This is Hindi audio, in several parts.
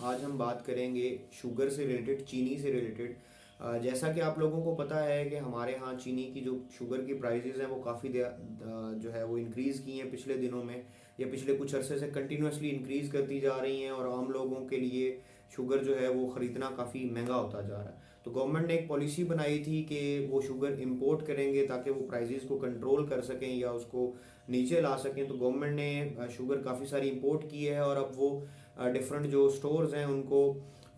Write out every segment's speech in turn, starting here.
आज हम बात करेंगे शुगर से रिलेटेड, चीनी से रिलेटेड। जैसा कि आप लोगों को पता है कि हमारे यहाँ चीनी की जो शुगर की प्राइसेस हैं वो काफ़ी जो है वो इंक्रीज़ की हैं पिछले दिनों में, या पिछले कुछ अरसे से कंटिन्यूसली इंक्रीज़ करती जा रही हैं, और आम लोगों के लिए शुगर जो है वो ख़रीदना काफ़ी महंगा होता जा रहा है। तो गवर्नमेंट ने एक पॉलिसी बनाई थी कि वो शुगर इंपोर्ट करेंगे ताकि वो प्राइसेस को कंट्रोल कर सकें या उसको नीचे ला सकें। तो गवर्नमेंट ने शुगर काफ़ी सारी इंपोर्ट की है, और अब वो डिफरेंट जो स्टोर्स हैं उनको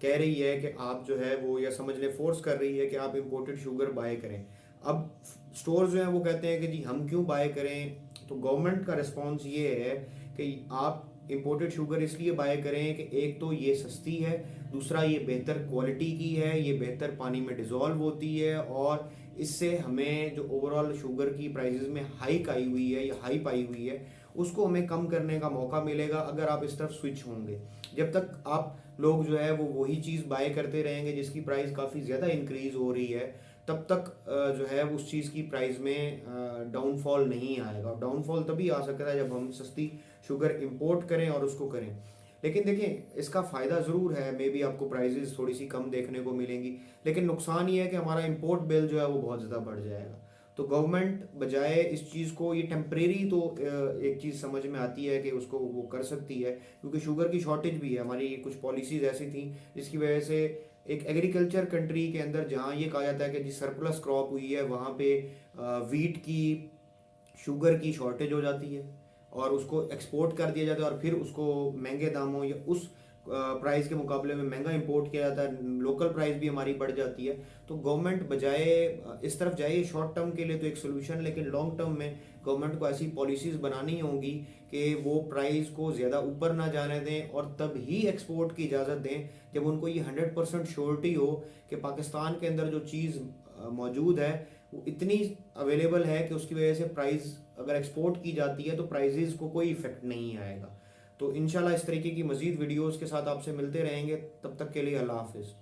कह रही है कि आप जो है वो, या समझ लें फोर्स कर रही है कि आप इंपोर्टेड शुगर बाय करें। अब स्टोर्स जो हैं वो कहते हैं कि जी हम क्यों बाय करें। तो गवर्नमेंट का रिस्पॉन्स ये है कि आप इंपोर्टेड शुगर इसलिए बाय करें कि एक तो ये सस्ती है, दूसरा ये बेहतर क्वालिटी की है, ये बेहतर पानी में डिज़ोल्व होती है, और इससे हमें जो ओवरऑल शुगर की प्राइसेस में हाइक आई हुई है या हाइप आई हुई है उसको हमें कम करने का मौका मिलेगा अगर आप इस तरफ स्विच होंगे। जब तक आप लोग जो है वो वही चीज़ बाय करते रहेंगे जिसकी प्राइस काफ़ी ज़्यादा इंक्रीज़ हो रही है, तब तक जो है उस चीज़ की प्राइस में डाउनफॉल नहीं आएगा। डाउनफॉल तभी आ सकता है जब हम सस्ती शुगर इंपोर्ट करें और उसको करें। लेकिन देखिए इसका फ़ायदा ज़रूर है, मे बी आपको प्राइजेस थोड़ी सी कम देखने को मिलेंगी, लेकिन नुकसान ये है कि हमारा इंपोर्ट बिल जो है वो बहुत ज़्यादा बढ़ जाएगा। तो गवर्नमेंट बजाय इस चीज़ को, ये टेम्परेरी तो एक चीज़ समझ में आती है कि उसको वो कर सकती है, क्योंकि शुगर की शॉर्टेज भी है। हमारी कुछ पॉलिसीज़ ऐसी थी जिसकी वजह से एक एग्रीकल्चर कंट्री के अंदर जहाँ ये कहा जाता है कि जी सरप्लस क्रॉप हुई है, वहाँ पे वीट की, शुगर की शॉर्टेज हो जाती है, और उसको एक्सपोर्ट कर दिया जाता है, और फिर उसको महंगे दामों या उस प्राइस के मुकाबले में महंगा इंपोर्ट किया जाता है। लोकल प्राइस भी हमारी बढ़ जाती है। तो गवर्नमेंट बजाय इस तरफ जाए, शॉर्ट टर्म के लिए तो एक सोल्यूशन, लेकिन लॉन्ग टर्म में गवर्नमेंट को ऐसी पॉलिसीज़ बनानी होंगी कि वो प्राइस को ज़्यादा ऊपर ना जाने दें, और तब ही एक्सपोर्ट की इजाज़त दें जब उनको ये 100% श्योरिटी हो कि पाकिस्तान के अंदर जो चीज़ मौजूद है वो इतनी अवेलेबल है कि उसकी वजह से प्राइस अगर एक्सपोर्ट की जाती है तो प्राइजेज़ को कोई इफेक्ट नहीं आएगा। तो इंशाल्लाह इस तरीके की मज़ीद वीडियोज़ के साथ आपसे मिलते रहेंगे। तब तक के लिए अल्लाह हाफिज़।